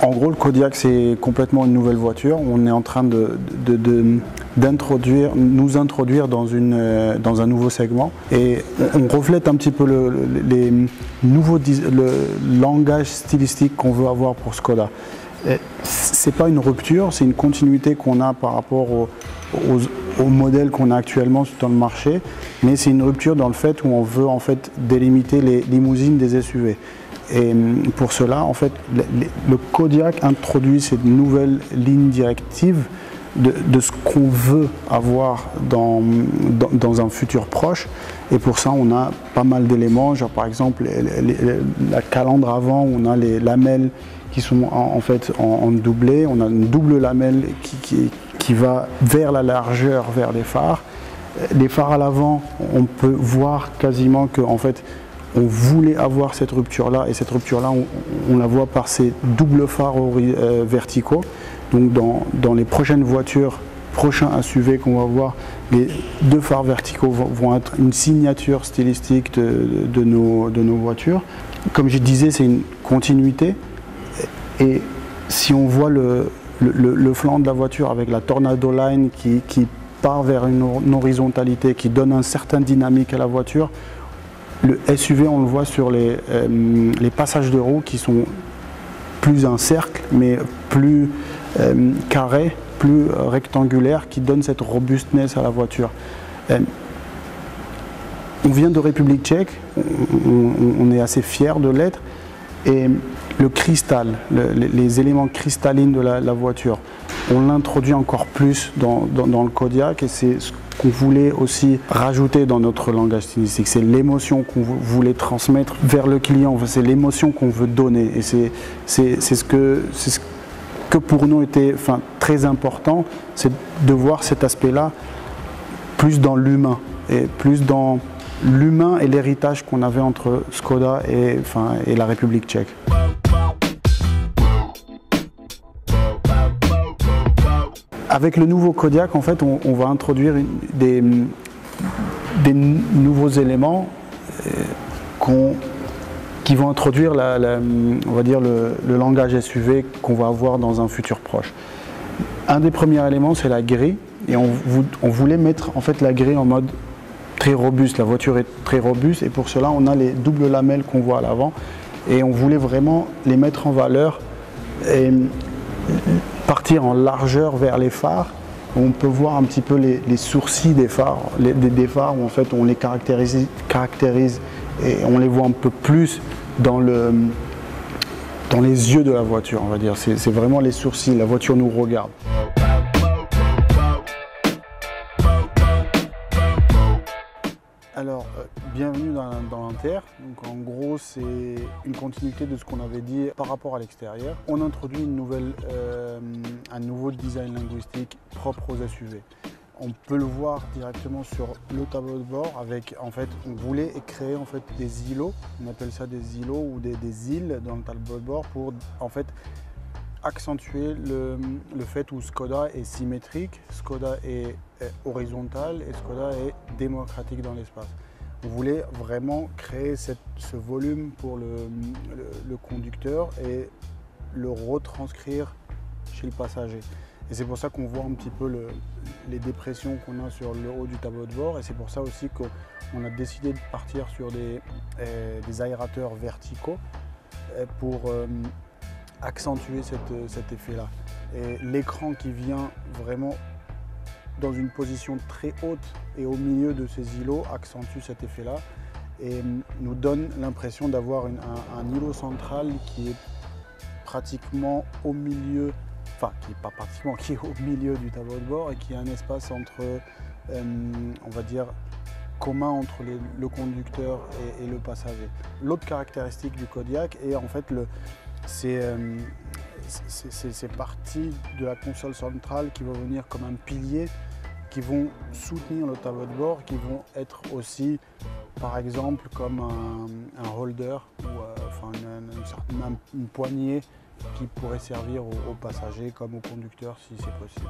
En gros, le Kodiaq, c'est complètement une nouvelle voiture. On est en train nous introduire dans un nouveau segment. Et on reflète un petit peu le langage stylistique qu'on veut avoir pour Škoda. Ce n'est pas une rupture, c'est une continuité qu'on a par rapport au modèle qu'on a actuellement dans le marché. Mais c'est une rupture dans le fait où on veut en fait délimiter les limousines des SUV. Et pour cela, en fait, le Kodiaq introduit cette nouvelle ligne directive de ce qu'on veut avoir dans un futur proche. Et pour ça, on a pas mal d'éléments, genre par exemple la calandre avant, on a les lamelles qui sont en fait en doublé. On a une double lamelle qui va vers la largeur, vers les phares. Les phares à l'avant, on peut voir quasiment que en fait, on voulait avoir cette rupture-là, et cette rupture-là, on la voit par ces doubles phares verticaux. Donc dans les prochaines voitures, prochains SUV qu'on va voir, les deux phares verticaux vont être une signature stylistique de nos voitures. Comme je disais, c'est une continuité. Et si on voit le flanc de la voiture avec la Tornado Line qui part vers une horizontalité, qui donne un certain dynamique à la voiture, le SUV, on le voit sur les passages de roues qui sont plus un cercle, mais plus carré, plus rectangulaire, qui donne cette robustness à la voiture. On vient de République tchèque, on est assez fiers de l'être, et le cristal, les éléments cristallines de la voiture, on l'introduit encore plus dans le Kodiaq, et c'est ce qu'on voulait aussi rajouter dans notre langage stylistique. C'est l'émotion qu'on voulait transmettre vers le client, c'est l'émotion qu'on veut donner, et c'est ce que pour nous était très important, c'est de voir cet aspect-là plus dans l'humain, et plus dans l'humain et l'héritage qu'on avait entre Škoda et la République tchèque. Avec le nouveau Kodiaq, en fait, on va introduire des nouveaux éléments qui vont introduire on va dire le langage SUV qu'on va avoir dans un futur proche. Un des premiers éléments, c'est la grille, et on voulait mettre en fait la grille en mode très robuste. La voiture est très robuste, et pour cela, on a les doubles lamelles qu'on voit à l'avant, et on voulait vraiment les mettre en valeur et partir en largeur vers les phares. On peut voir un petit peu les sourcils des phares, des phares où en fait on les caractérise et on les voit un peu plus dans les yeux de la voiture, on va dire. C'est vraiment les sourcils, la voiture nous regarde. Alors, bienvenue dans l'Inter. Donc, en gros, c'est une continuité de ce qu'on avait dit par rapport à l'extérieur. On introduit un nouveau design linguistique propre aux SUV. On peut le voir directement sur le tableau de bord avec, en fait, on voulait créer en fait des îlots. On appelle ça des îlots ou des îles dans le tableau de bord pour, en fait, accentuer le fait où Škoda est symétrique, Škoda est horizontale et Škoda est démocratique dans l'espace. On voulait vraiment créer ce volume pour le conducteur et le retranscrire chez le passager. Et c'est pour ça qu'on voit un petit peu les dépressions qu'on a sur le haut du tableau de bord, et c'est pour ça aussi qu'on a décidé de partir sur des aérateurs verticaux pour accentuer cet effet-là. Et l'écran qui vient vraiment dans une position très haute et au milieu de ces îlots accentue cet effet-là et nous donne l'impression d'avoir un îlot central qui est pratiquement au milieu, qui est au milieu du tableau de bord et qui a un espace entre, on va dire, commun entre le conducteur et le passager. L'autre caractéristique du Kodiaq est en fait c'est parties de la console centrale qui vont venir comme un pilier, qui vont soutenir le tableau de bord, qui vont être aussi, par exemple, comme un holder ou une poignée qui pourrait servir aux passagers comme aux conducteurs si c'est possible.